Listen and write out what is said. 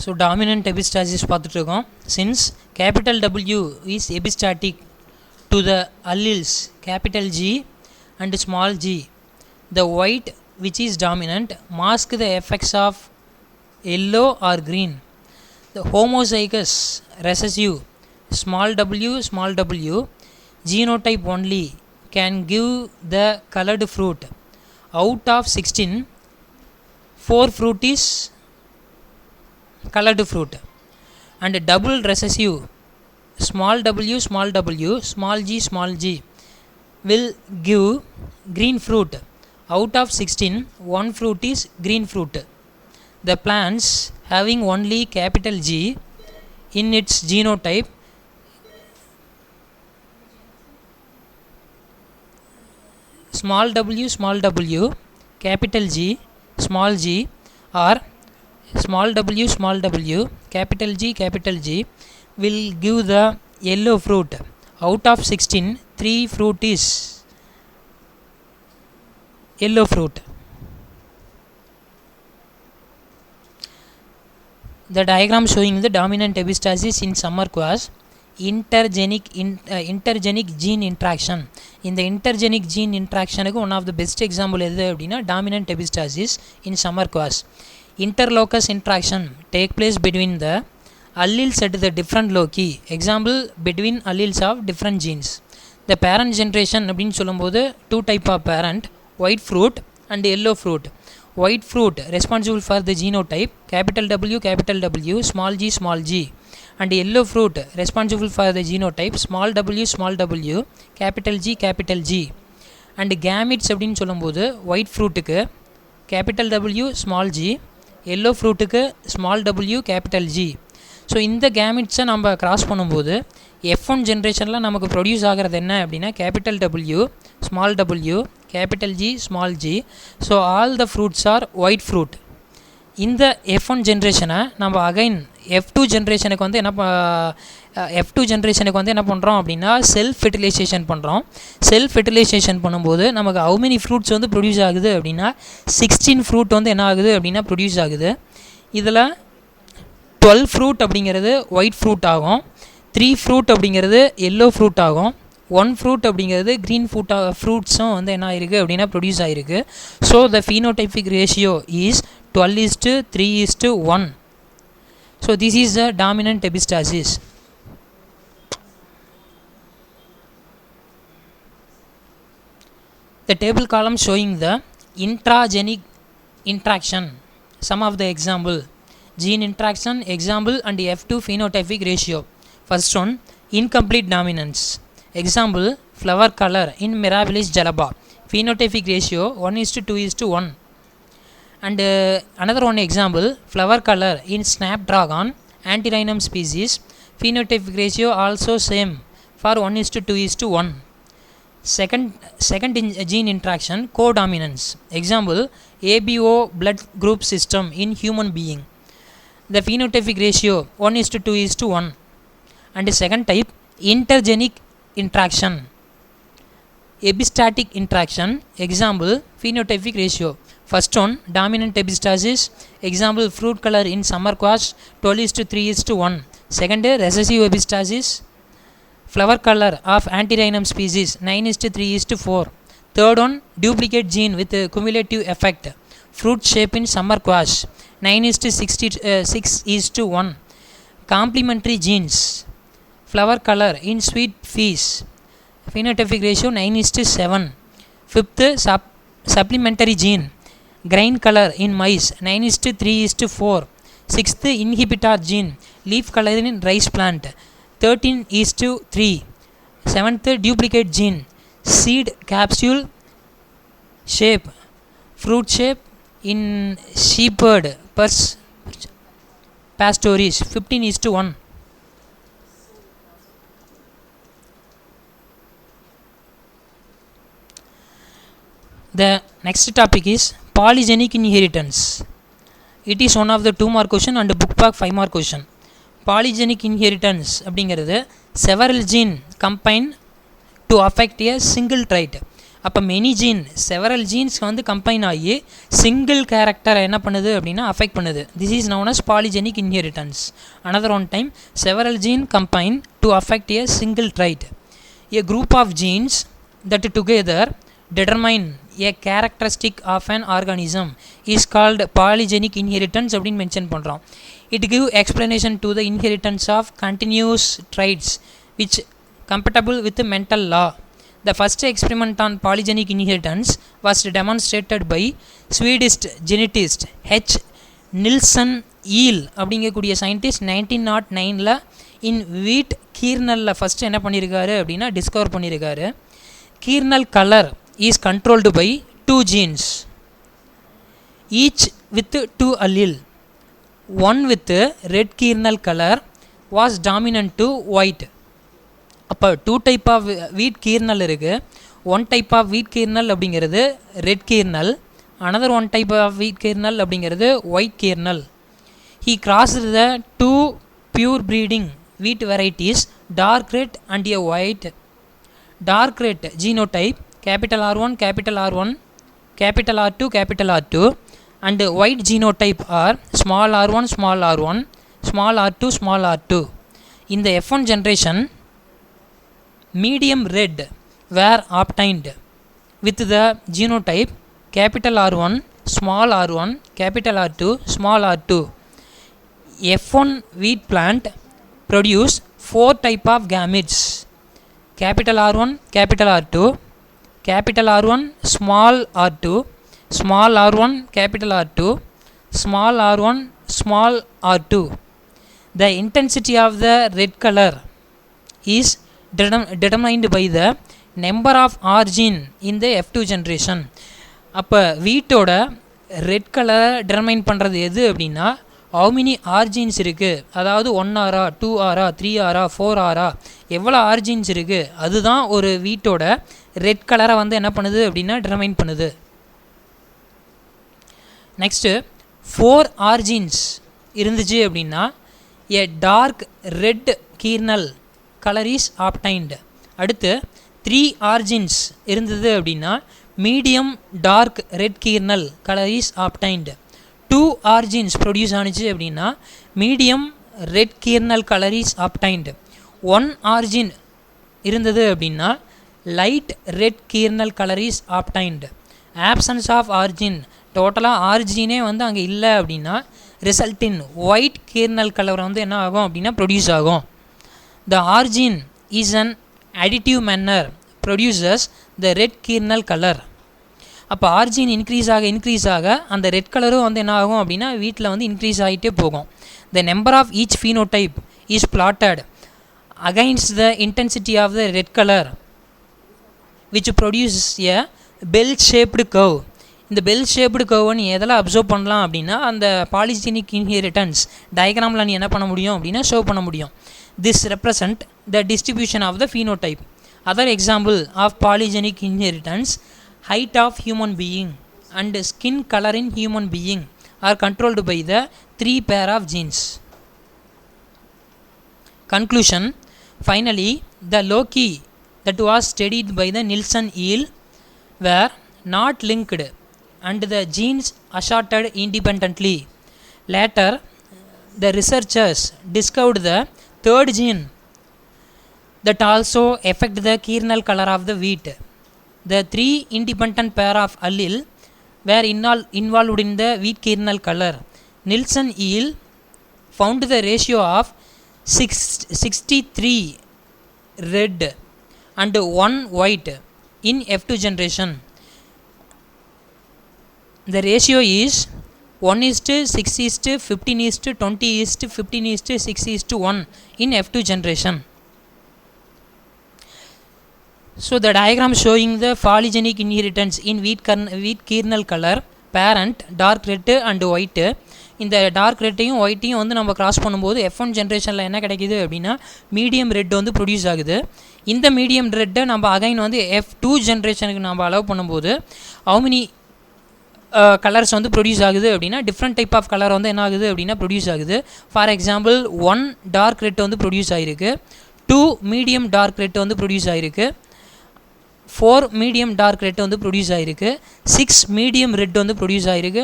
So dominant epistasis பார்த்துட்டு இருக்கோம். Since capital W is epistatic to the alleles capital G and small g, the white which is dominant mask the effects of yellow or green. The homozygous recessive small w genotype only can give the colored fruit. Out of 16, 4 fruit is colored fruit, and double recessive small w small g will give green fruit. Out of 16, 1 fruit is green fruit. The plants having only capital G in its genotype small w capital G small g or small w capital G will give the yellow fruit. Out of 16, 3 fruit is yellow fruit. The diagram showing the dominant epistasis in summer quash intergenic gene interaction. In the intergenic gene interaction one of the best example எது அப்படின்னா dominant epistasis in summer quash. Interlocus interaction take place between the alleles at the different loci. Example, between alleles of different genes. The parent generation அப்படின்னு சொல்லும்போது 2 type of parent, white fruit and yellow fruit. White fruit responsible for the genotype capital W small g, and yellow fruit responsible for the genotype small w capital G. And gametes அப்படின்னு சொல்லும்போது white fruitக்கு capital W small g, yellow fruitக்கு small w capital G. So இந்த கேமிட்ஸை நம்ம cross பண்ணும்போது F1 ஜென்ரேஷனில் நமக்கு produce ஆகிறது என்ன அப்படின்னா capital W small w capital G small g. So all the fruits are white fruit. இந்த F1 ஜென்ரேஷனை நம்ம அகைன் F2 ஜென்ரேஷனுக்கு வந்து என்ன பண்ணுறோம் அப்படின்னா செல்ஃப் ஃபெர்டிலைசேஷன் பண்ணுறோம். செல்ஃப் ஃபெர்டிலைசேஷன் பண்ணும்போது நமக்கு ஹவு மெனி ஃப்ரூட்ஸ் வந்து ப்ரொடியூஸ் ஆகுது அப்படின்னா 16 ஃப்ரூட் வந்து என்ன ஆகுது அப்படின்னா ப்ரொடியூஸ் ஆகுது. இதில் 12 ஃப்ரூட் அப்படிங்கிறது ஒயிட் ஃப்ரூட் ஆகும், 3 ஃப்ரூட் அப்படிங்கிறது எல்லோ ஃப்ரூட் ஆகும், 1 ஃப்ரூட் அப்படிங்கிறது க்ரீன் ஃப்ரூட்ஸும் வந்து என்ன ஆகிருக்கு அப்படின்னா ப்ரொடியூஸ் ஆகிருக்கு. So the phenotypic ratio is 12:3:1. So this is the dominant epistasis. The table column showing the intragenic interaction, some of the example gene interaction example and F2 phenotypic ratio. First one, incomplete dominance. Example, flower color in Mirabilis jalaba, phenotypic ratio 1:2:1. And another one example, flower color in snapdragon Antirrhinum species, phenotypic ratio also same for 1:2:1. Second gene interaction, codominance. Example, ABO blood group system in human being. The phenotypic ratio 1:2:1. And the second type, intergenic interaction, epistatic interaction. Example, phenotypic ratio. First one, dominant epistasis. Example, fruit color in summer quash 12:3:1. Second, recessive epistasis, flower color of Antirrhinum species 9:3:4. Third one, duplicate gene with cumulative effect, fruit shape in summer quash 9:6:1. Complementary genes, flower color in sweet peas, phenotypic ratio 9:7. Fifth, supplementary gene, grain color in maize 9:3:4. Sixth, inhibitor gene, leaf color in rice plant 13:3. Seventh, duplicate gene, seed capsule shape, fruit shape in shepherd pus pastoris 15:1. The next topic is polygenic inheritance. It is one of the 2 mark question and book pack 5 mark question. Polygenic inheritance அப்படிங்கிறது several gene combine to affect a single trait. அப்போ many gene several genes வந்து combine ஆகி single கேரக்டரை என்ன பண்ணுது அப்படின்னா affect பண்ணுது. This is known as polygenic inheritance. Another one time, several gene combine to affect a single trait. A group of genes that together determine a characteristic of an organism is called polygenic inheritance அப்படின்னு mention பண்ணுறோம். It give explanation to the inheritance of continuous traits which compatible with mental law. The first experiment on polygenic inheritance was demonstrated by Swedish geneticist H. Nilsson Ehle அப்படிங்கக்கூடிய scientist 1909 in wheat கீர்னலில் first என்ன பண்ணியிருக்காரு அப்படின்னா discover பண்ணியிருக்காரு. Kernel colour is controlled by 2 genes, each with 2 allele. One with red kernel color was dominant to white. அப்போ 2 type of வீட் கீர்னல் இருக்குது. 1 type of வீட் கீர்னல் அப்படிங்கிறது red கீர்னல், another 1 type of wheat kernel அப்படிங்கிறது white kernel. He crossed the 2 pure breeding wheat varieties, dark red and a white. Dark red genotype capital R1 capital R1 capital R2 capital R2 and white genotype are small r1 small r1 small r2 small r2. In the F1 generation, medium red were obtained with the genotype capital R1 small r1 capital R2 small r2. F1 wheat plant produce 4 type of gametes, capital R1 capital R2 capital R1 small r2 small r1 capital R2 small r1 small r2. The intensity of the red color is determined by the number of R gene in the F2 generation. அப்போ வீட்டோட red கலரை determine பண்ணுறது எது அப்படின்னா how many R genes இருக்குது, அதாவது 1R 2R 3R 4R எவ்வளோ R genes இருக்குது, அதுதான் ஒரு வீட்டோட ரெட் கலரை வந்து என்ன பண்ணுது அப்படின்னா டிட்டர்மைன் பண்ணுது. நெக்ஸ்ட்டு 4 R genes இருந்துச்சு அப்படின்னா a dark red kernel color is obtained. அடுத்து 3 R genes இருந்தது அப்படின்னா medium dark red kernel color is obtained. 2 R genes produce ஆனிச்சு அப்படின்னா medium red kernel colour is obtained. 1 R gene இருந்தது அப்படின்னா light red kernel colour is obtained. Absence of R gene, டோட்டலாக R geneே வந்து அங்கே இல்லை அப்படின்னா result in white kernel colour வந்து என்ன ஆகும் அப்படின்னா ப்ரொடியூஸ் ஆகும். The R gene is an additive manner produces the red kernel color. அப்போ R gene இன்க்ரீஸ் ஆக அந்த ரெட் கலரும் வந்து என்ன ஆகும் அப்படின்னா வீட்டில் வந்து இன்க்ரீஸ் ஆகிட்டே போகும். The number of each phenotype is plotted against the intensity of the red colour which produces a bell shaped curve. இந்த பெல் ஷேப்டு கர்வை நீ எதெல்லாம் அப்சர்வ் பண்ணலாம் அப்படின்னா அந்த பாலிஜெனிக் இன்ஹெரிட்டன்ஸ் டயக்ராமில் நீ என்ன பண்ண முடியும் அப்படின்னா ஷோ பண்ண முடியும். This represent the distribution of the phenotype. Other example of polygenic inheritance, height of human being and skin color in human being are controlled by the 3 pair of genes. Conclusion: finally, the loci that was studied by the Nilsson eel were not linked and the genes assorted independently. Later, the researchers discovered the third gene that also affect the kernel color of the wheat. The 3 independent pair of allele were involved in the wheat kernel color. Nilsson eel found the ratio of 63 red and 1 white in F2 generation. The ratio is 1:6:15:20:15:6:1 in F2 generation. So the diagram showing the polygenic inheritance in wheat kernel color, parent dark red and white. இந்த dark ரெட்டையும் ஒயிட்டையும் வந்து நம்ம cross பண்ணும்போது F1 ஜென்ரேஷனில் என்ன கிடைக்கிது அப்படின்னா medium red வந்து produce ஆகுது. இந்த மீடியம் ரெட்டை நம்ம அகைன் வந்து F2 ஜென்ரேஷனுக்கு நம்ம அலோவ் பண்ணும்போது how many கலர்ஸ் வந்து ப்ரொடியூஸ் ஆகுது அப்படின்னா டிஃப்ரெண்ட் டைப் ஆஃப் கலர் வந்து என்ன ஆகுது அப்படின்னா ப்ரொடியூஸ் ஆகுது. ஃபார் எக்ஸாம்பிள் 1 டார்க் ரெட் வந்து ப்ரொடியூஸ் ஆகிருக்கு, 2 மீடியம் டார்க் ரெட் வந்து ப்ரொடியூஸ் ஆகிருக்கு, 4 மீடியம் டார்க் ரெட் வந்து ப்ரொடியூஸ் ஆகிருக்கு, 6 மீடியம் ரெட் வந்து ப்ரொடியூஸ் ஆகிருக்கு